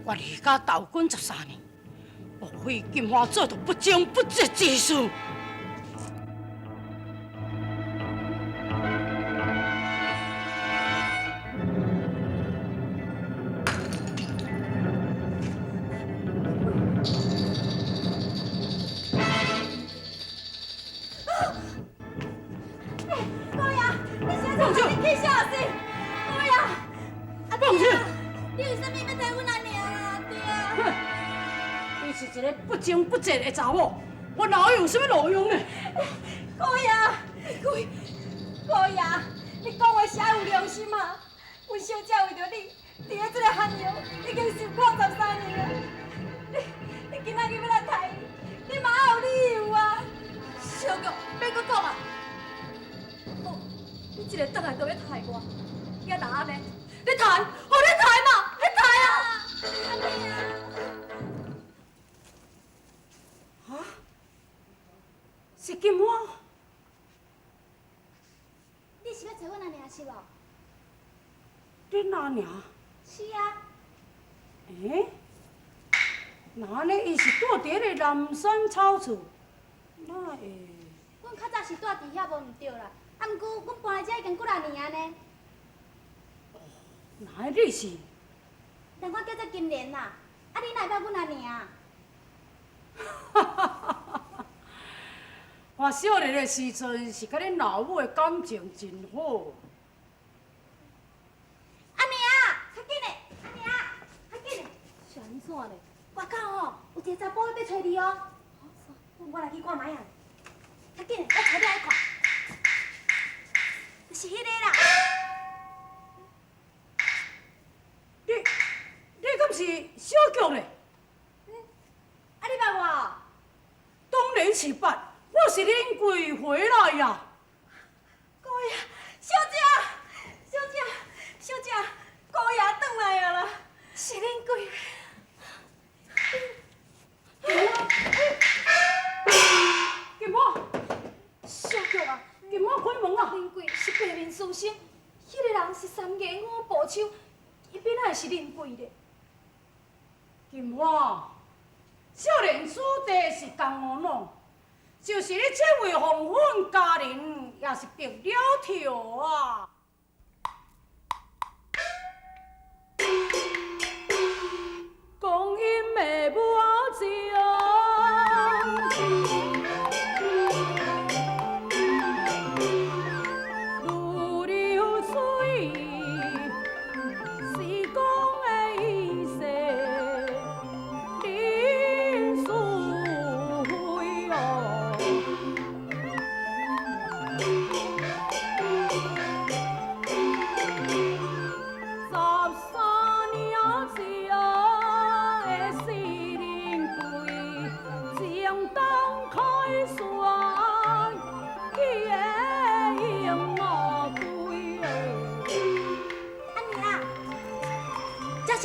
我离家投军13年，莫非金花做着不忠不义之事？一个不忠不义的查某，我哪有什么路用呢？姑爷，姑爷，你讲话啥有良心啊？阮小姐为着你，伫咧这个汉窑已经受苦13年了。你今仔日要来杀伊，你嘛有理由啊！小玉，别搁讲啊！哦，你一个倒来就要害我，也哪安尼？你杀，互你杀嘛，你杀啊！阿妹啊！啊？是金花？你是要找阮阿娘是无？你阿娘？是啊。诶？那安尼伊是住伫迄个南山草厝，那会？阮较早是住伫遐无毋对啦，啊，毋过阮搬来遮已经几啊年啊呢。那你是？人我叫做金莲啦，啊，你哪会捌阮阿娘？哈哈哈！我少年的时阵是甲恁老母的感情真好。阿娘，较紧嘞！阿娘，较紧嘞！是安怎嘞？外口吼有一个查甫要找你哦。我来去看卖啊！较紧嘞，我找你来看。就是迄个啦。你敢是小玉嘞？啊，你捌我？当然是捌，我是恁贵回来呀。姑爷，小姐，姑爷转来啊啦，是恁贵。金花，小玉啊，金花开门啊！恁贵是白面书生，迄个人是三家五部手，伊变哪会是恁贵咧？金花，少年子弟是同学弄，就是你这位红粉佳人，也是得了条啊。光阴的魔镜。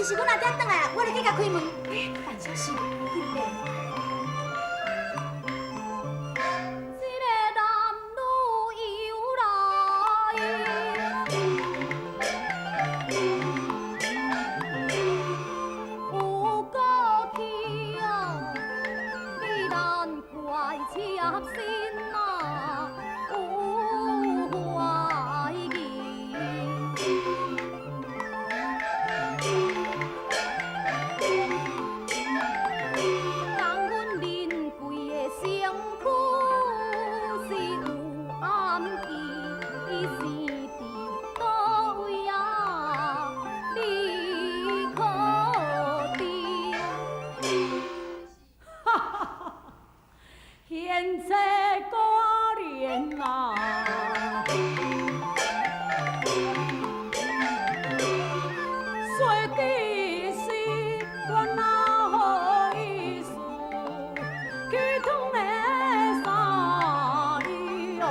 是阮阿爹转来，我来去甲开门。办啥事？紧嘞！一个男女又来，有过去啊，你难怪痴心啊，有怀疑。现在可怜啊！说的是我哪好意思去通的啥意哟？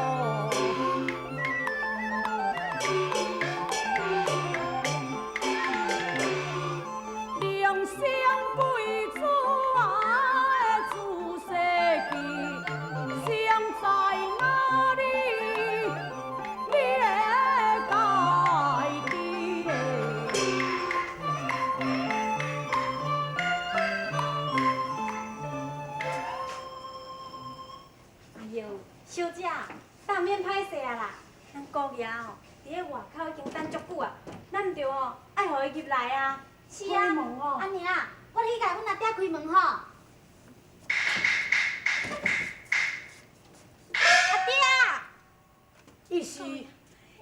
良乡贵子啊，自世记。想在哪里？你会该记的。姑爷哦，伫咧外口已经等足久啊，咱唔着哦，爱互伊入来啊。是啊，安尼啊，我去甲阮阿爹开门吼。阿爹，伊是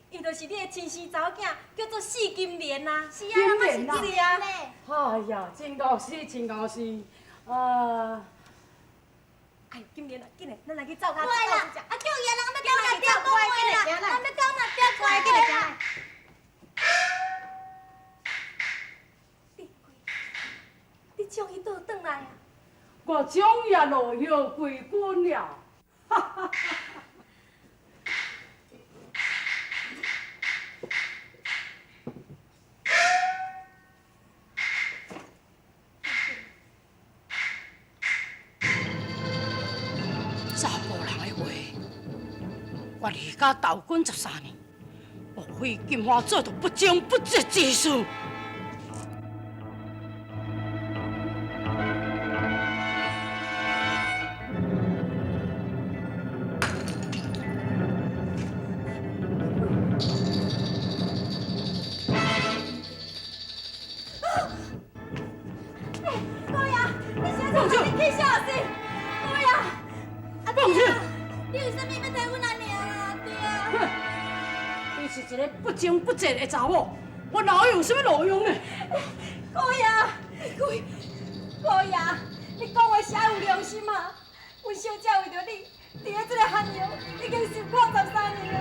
伊就是你的亲生查某囝，叫做四金莲呐。是啊，我是金莲啊金莲嘞。哎呀，真高兴，真高兴。哎，金莲啊，紧嘞，咱来去走下。对啦，啊叫伊啊，人要叫阿爹讲话啦，人要叫阿爹讲话啦。你将伊倒转来啊？我将也落叶归根了。哈哈哈！查甫人的话，我离家投军13年，莫非金花做着不忠不义之事？姑爷，你现在快点去小心！姑爷，阿爹，你为什么要替阮阿娘啊，阿爹？哼，伊是一个不忠不义的查某，我哪有什么路用呢？姑爷，姑爷，你讲话啥有良心啊？阮小姐为着你，伫咧这个寒窑已经受苦13年了。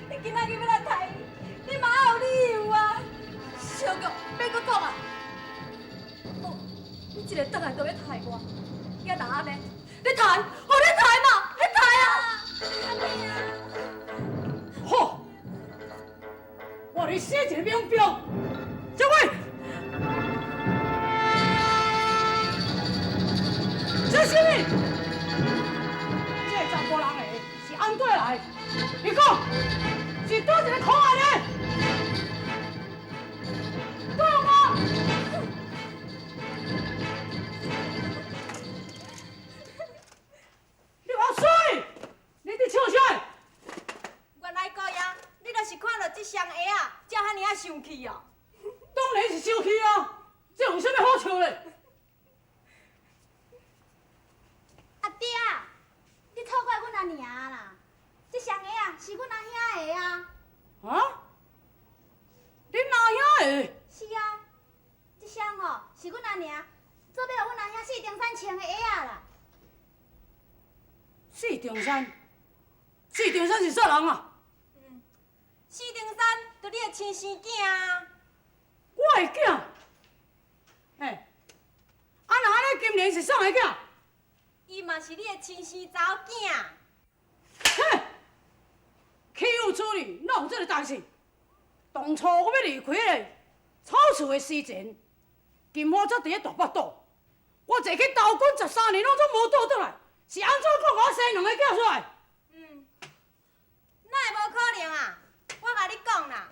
你今仔日要来杀伊，你嘛有理由啊！小玉，别搁讲啊！哦，你一个倒来就要杀我，也哪安尼？你杀，哦你杀嘛，你杀啊！好，我来写一个名标，这位，这是你，这查甫人的是安对来？你讲，是倒一个可爱的？对吗？你话水，你伫笑啥？原来姑爷，你就是看到这双鞋啊，才遐尼啊生气哦。当然是生气啊！这有啥物好笑的？阿爹，你错怪阮阿娘啦，这双鞋啊是阮阿兄的啊。啊？你哪遐的？是啊，这双吼是阮阿娘做要阮阿兄四顶山穿的鞋啊啦。四顶山，四顶山是啥人啊？四顶山就你的亲生囝啊！我的囝。嘿，啊那安尼金莲是啥的囝？伊嘛是你的亲生查某囝。嘿，岂有此理！哪有这个代志？当初我要离开个草厝的时阵，金花才伫咧大腹肚，我坐去投军13年，拢总无倒转来，是安怎讲我生两个囝出来？哪会无可能啊？我甲你讲啦，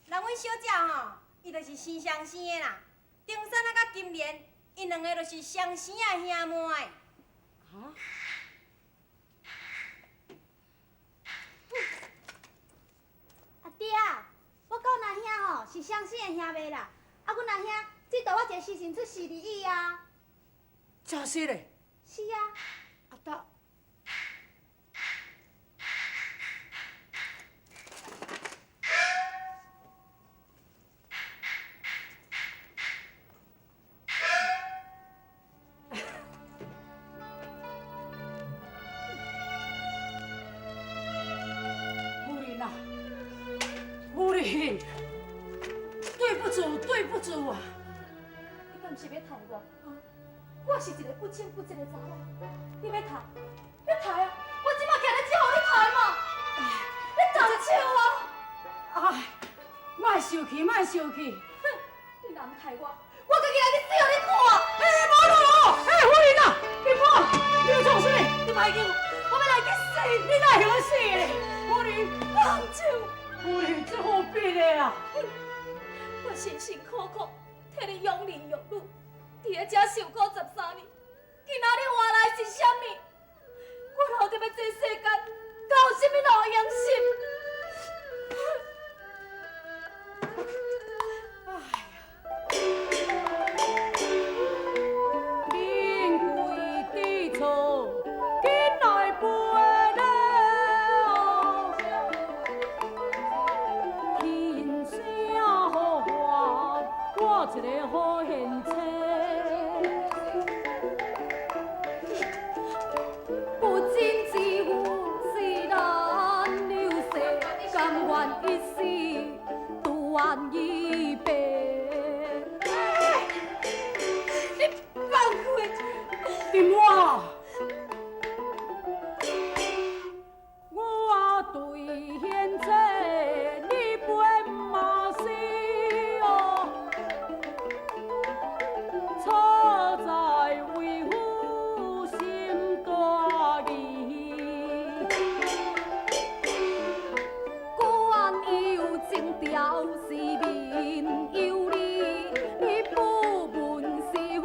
人阮小姐吼，伊就是生相生的啦。顶山啊甲金莲，因两个就是相生啊兄妹。啊？阿爹，我甲阮阿兄吼是相生的兄妹啦，啊，阮阿兄只图我一个时辰出世而已啊。真实嘞？是啊，阿达。夫人啊，夫人，对不住，对不住啊！你敢是要杀我？啊！我是一个不清不净的查某，你要杀？要杀啊！我即马徛在这，互你杀嘛！你动手啊！哎，莫生气，莫生气。哼！你若唔杀我，我家己来去死互你看！哎，无咯，哎，夫人啊，金花，你要做啥？你莫叫我要来去死！你哪会死嘞？夫人，放手！夫人，这何必的啊？我辛辛苦苦替你养儿育女，伫咧遮受苦13年，今仔日换来是啥物？我留伫要这世间，敢有啥物路用心？一个好贤妻，不尽之父是咱流逝，甘愿一世独愿一别。你放开！金花，我对贤妻你不嘛是哦，错在为父心大义，果然有情调是面有理，你不问是非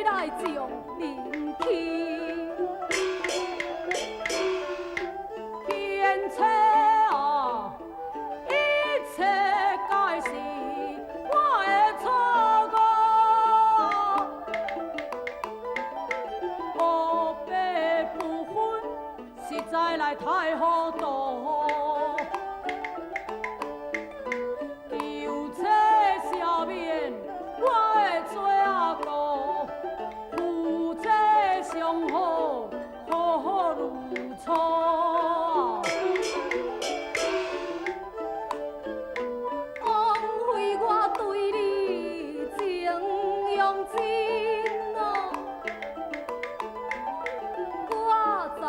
来将人欺。贤妻啊，一切皆是我的错误，黑白不分，实在来太糊涂。求妻消灭我的罪啊过，夫妻相好，好好如初。枉费我对你情用尽啊！我在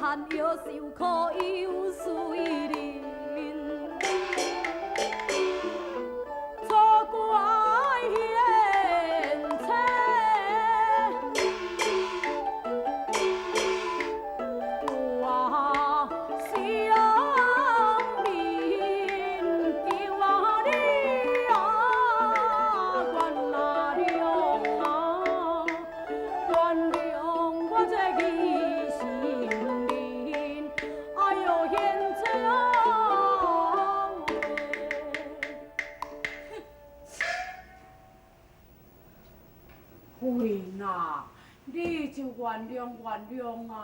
寒窑受苦又随人，错怪贤妻。我想念救你啊，原谅啊，原谅我这义心人，哎呦贤妻啊！夫人啊，你就原谅啊。